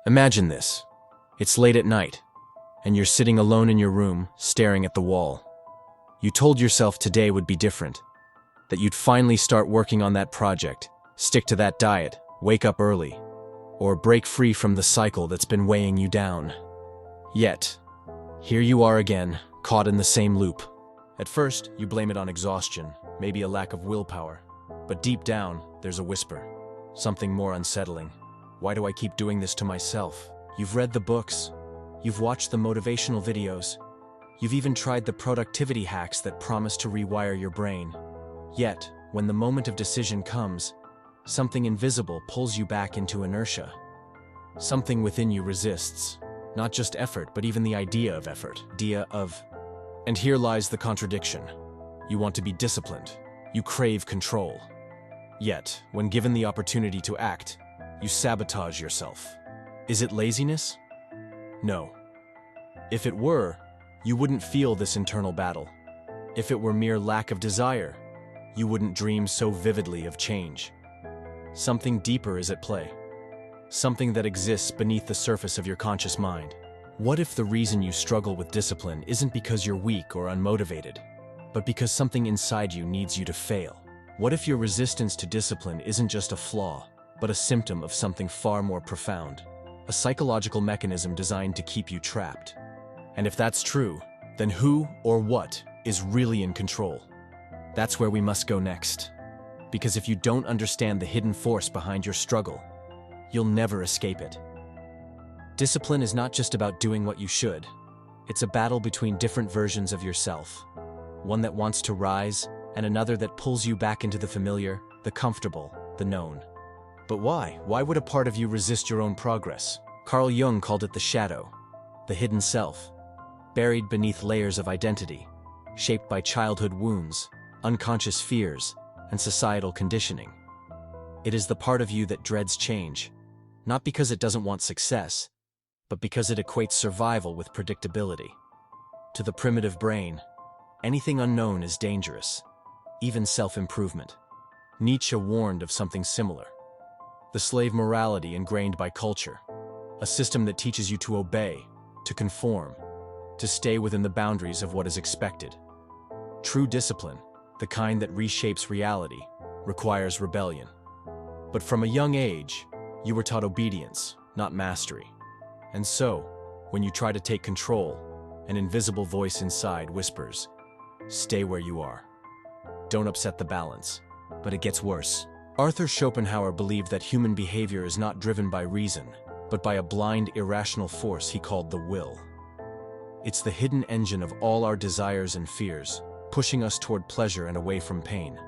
Imagine this. It's late at night, and you're sitting alone in your room, staring at the wall. You told yourself today would be different, that you'd finally start working on that project, stick to that diet, wake up early, or break free from the cycle that's been weighing you down. Yet, here you are again, caught in the same loop. At first, you blame it on exhaustion, maybe a lack of willpower. But deep down, there's a whisper. Something more unsettling. Why do I keep doing this to myself? You've read the books. You've watched the motivational videos. You've even tried the productivity hacks that promise to rewire your brain. Yet, when the moment of decision comes, something invisible pulls you back into inertia. Something within you resists. Not just effort, but even the idea of effort. And here lies the contradiction. You want to be disciplined. You crave control. Yet, when given the opportunity to act, you sabotage yourself. Is it laziness? No. If it were, you wouldn't feel this internal battle. If it were mere lack of desire, you wouldn't dream so vividly of change. Something deeper is at play. Something that exists beneath the surface of your conscious mind. What if the reason you struggle with discipline isn't because you're weak or unmotivated, but because something inside you needs you to fail? What if your resistance to discipline isn't just a flaw, but a symptom of something far more profound? A psychological mechanism designed to keep you trapped. And if that's true, then who or what is really in control? That's where we must go next. Because if you don't understand the hidden force behind your struggle, you'll never escape it. Discipline is not just about doing what you should. It's a battle between different versions of yourself. One that wants to rise, and another that pulls you back into the familiar, the comfortable, the known. But why? Why would a part of you resist your own progress? Carl Jung called it the shadow, the hidden self, buried beneath layers of identity, shaped by childhood wounds, unconscious fears, and societal conditioning. It is the part of you that dreads change, not because it doesn't want success, but because it equates survival with predictability. To the primitive brain, anything unknown is dangerous, even self-improvement. Nietzsche warned of something similar. The slave morality ingrained by culture, a system that teaches you to obey, to conform, to stay within the boundaries of what is expected. True discipline, the kind that reshapes reality, requires rebellion. But from a young age, you were taught obedience, not mastery. And so, when you try to take control, an invisible voice inside whispers, "Stay where you are. Don't upset the balance." But it gets worse. Arthur Schopenhauer believed that human behavior is not driven by reason, but by a blind, irrational force he called the will. It's the hidden engine of all our desires and fears, pushing us toward pleasure and away from pain.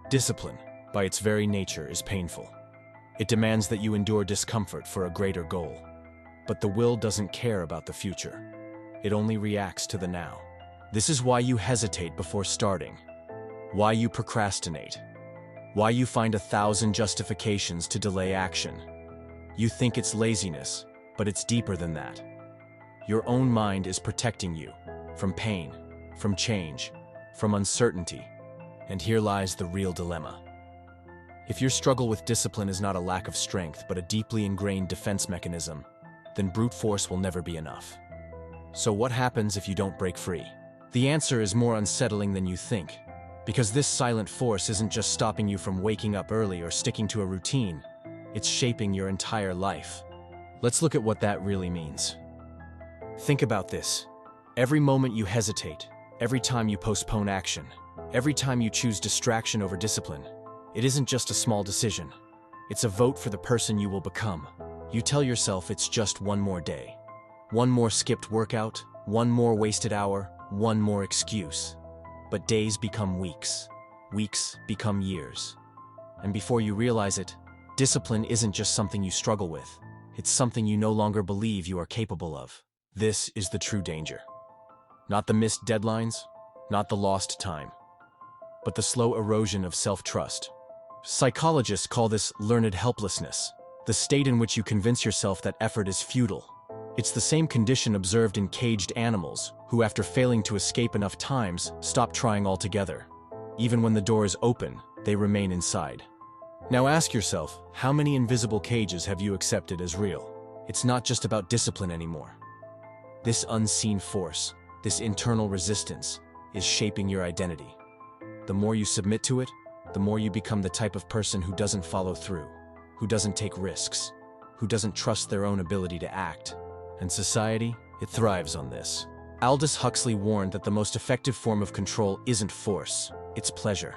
Discipline, by its very nature, is painful. It demands that you endure discomfort for a greater goal. But the will doesn't care about the future. It only reacts to the now. This is why you hesitate before starting, why you procrastinate, why you find 1,000 justifications to delay action. You think it's laziness, but it's deeper than that. Your own mind is protecting you from pain, from change, from uncertainty. And here lies the real dilemma. If your struggle with discipline is not a lack of strength, but a deeply ingrained defense mechanism, then brute force will never be enough. So what happens if you don't break free? The answer is more unsettling than you think, because this silent force isn't just stopping you from waking up early or sticking to a routine, it's shaping your entire life. Let's look at what that really means. Think about this. Every moment you hesitate, every time you postpone action, every time you choose distraction over discipline, it isn't just a small decision. It's a vote for the person you will become. You tell yourself it's just one more day. One more skipped workout, one more wasted hour, one more excuse. But days become weeks. Weeks become years. And before you realize it, discipline isn't just something you struggle with. It's something you no longer believe you are capable of. This is the true danger. Not the missed deadlines, not the lost time, but the slow erosion of self-trust. Psychologists call this learned helplessness, the state in which you convince yourself that effort is futile. It's the same condition observed in caged animals, who after failing to escape enough times, stop trying altogether. Even when the door is open, they remain inside. Now ask yourself, how many invisible cages have you accepted as real? It's not just about discipline anymore. This unseen force, this internal resistance, is shaping your identity. The more you submit to it, the more you become the type of person who doesn't follow through, who doesn't take risks, who doesn't trust their own ability to act. And society, it thrives on this. Aldous Huxley warned that the most effective form of control isn't force, it's pleasure.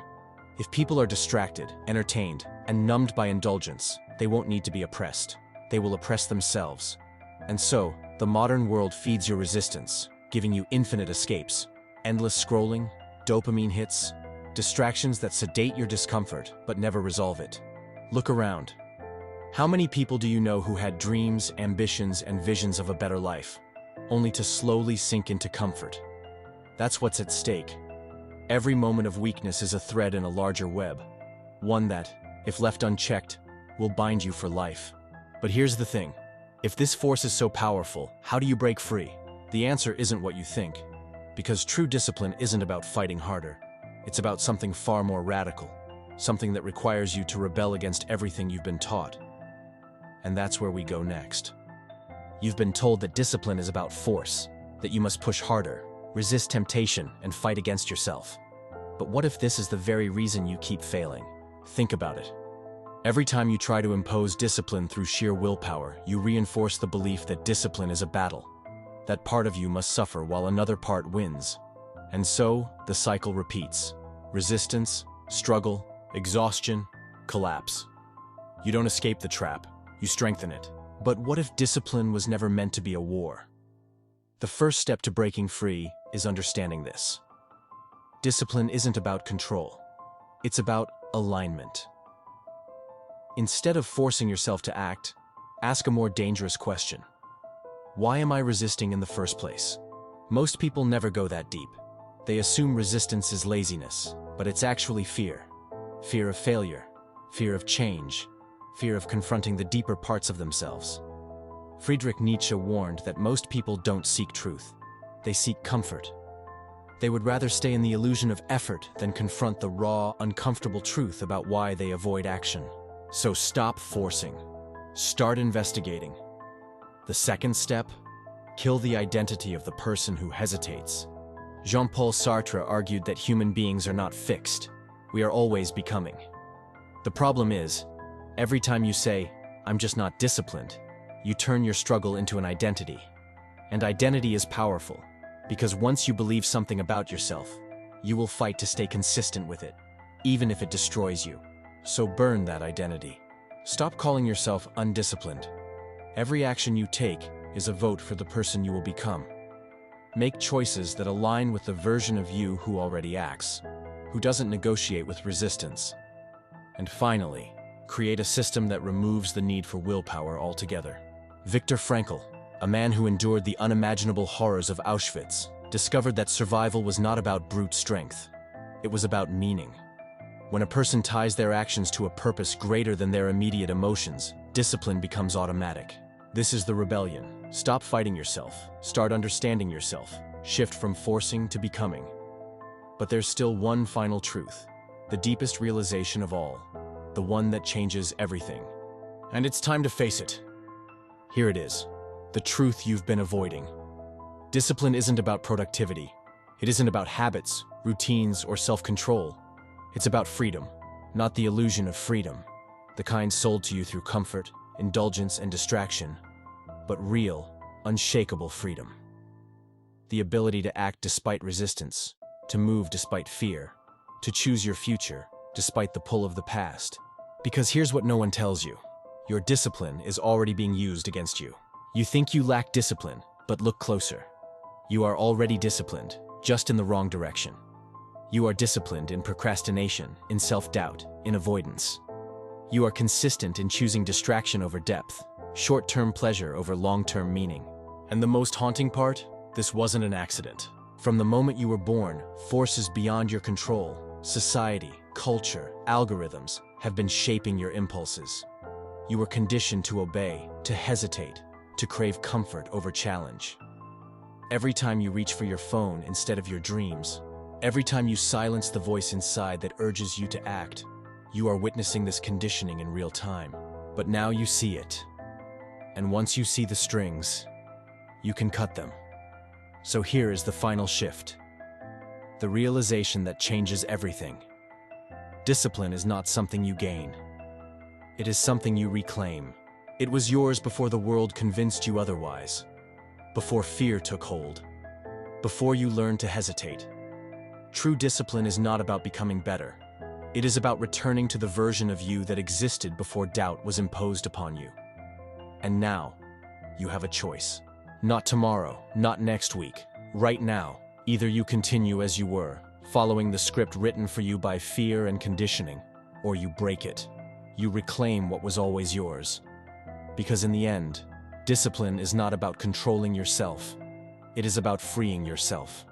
If people are distracted, entertained, and numbed by indulgence, they won't need to be oppressed. They will oppress themselves. And so, the modern world feeds your resistance, giving you infinite escapes, endless scrolling, dopamine hits, distractions that sedate your discomfort but never resolve it. Look around. How many people do you know who had dreams, ambitions, and visions of a better life, only to slowly sink into comfort? That's what's at stake. Every moment of weakness is a thread in a larger web, one that, if left unchecked, will bind you for life. But here's the thing. If this force is so powerful, how do you break free? The answer isn't what you think, because true discipline isn't about fighting harder. It's about something far more radical, something that requires you to rebel against everything you've been taught. And that's where we go next. You've been told that discipline is about force, that you must push harder, resist temptation, and fight against yourself. But what if this is the very reason you keep failing? Think about it. Every time you try to impose discipline through sheer willpower, you reinforce the belief that discipline is a battle. That part of you must suffer while another part wins. And so, the cycle repeats. Resistance, struggle, exhaustion, collapse. You don't escape the trap, you strengthen it. But what if discipline was never meant to be a war? The first step to breaking free is understanding this. Discipline isn't about control. It's about alignment. Instead of forcing yourself to act, ask a more dangerous question. Why am I resisting in the first place? Most people never go that deep. They assume resistance is laziness, but it's actually fear. Fear of failure, fear of change, fear of confronting the deeper parts of themselves. Friedrich Nietzsche warned that most people don't seek truth. They seek comfort. They would rather stay in the illusion of effort than confront the raw, uncomfortable truth about why they avoid action. So stop forcing. Start investigating. The second step, kill the identity of the person who hesitates. Jean-Paul Sartre argued that human beings are not fixed. We are always becoming. The problem is, every time you say, "I'm just not disciplined," you turn your struggle into an identity. And identity is powerful, because once you believe something about yourself, you will fight to stay consistent with it, even if it destroys you. So burn that identity. Stop calling yourself undisciplined. Every action you take is a vote for the person you will become. Make choices that align with the version of you who already acts, who doesn't negotiate with resistance. And finally, create a system that removes the need for willpower altogether. Viktor Frankl, a man who endured the unimaginable horrors of Auschwitz, discovered that survival was not about brute strength. It was about meaning. When a person ties their actions to a purpose greater than their immediate emotions, discipline becomes automatic. This is the rebellion. Stop fighting yourself. Start understanding yourself. Shift from forcing to becoming. But there's still one final truth, the deepest realization of all, the one that changes everything. And it's time to face it. Here it is, the truth you've been avoiding. Discipline isn't about productivity. It isn't about habits, routines, or self-control. It's about freedom, not the illusion of freedom, the kind sold to you through comfort, indulgence, and distraction, but real, unshakable freedom. The ability to act despite resistance, to move despite fear, to choose your future despite the pull of the past. Because here's what no one tells you. Your discipline is already being used against you. You think you lack discipline, but look closer. You are already disciplined, just in the wrong direction. You are disciplined in procrastination, in self-doubt, in avoidance. You are consistent in choosing distraction over depth, short-term pleasure over long-term meaning. And the most haunting part? This wasn't an accident. From the moment you were born, forces beyond your control, society, culture, algorithms, have been shaping your impulses. You were conditioned to obey, to hesitate, to crave comfort over challenge. Every time you reach for your phone instead of your dreams, every time you silence the voice inside that urges you to act, you are witnessing this conditioning in real time. But now you see it. And once you see the strings, you can cut them. So here is the final shift. The realization that changes everything. Discipline is not something you gain. It is something you reclaim. It was yours before the world convinced you otherwise, before fear took hold, before you learned to hesitate. True discipline is not about becoming better. It is about returning to the version of you that existed before doubt was imposed upon you. And now, you have a choice. Not tomorrow, not next week. Right now, either you continue as you were, following the script written for you by fear and conditioning, or you break it. You reclaim what was always yours. Because in the end, discipline is not about controlling yourself. It is about freeing yourself.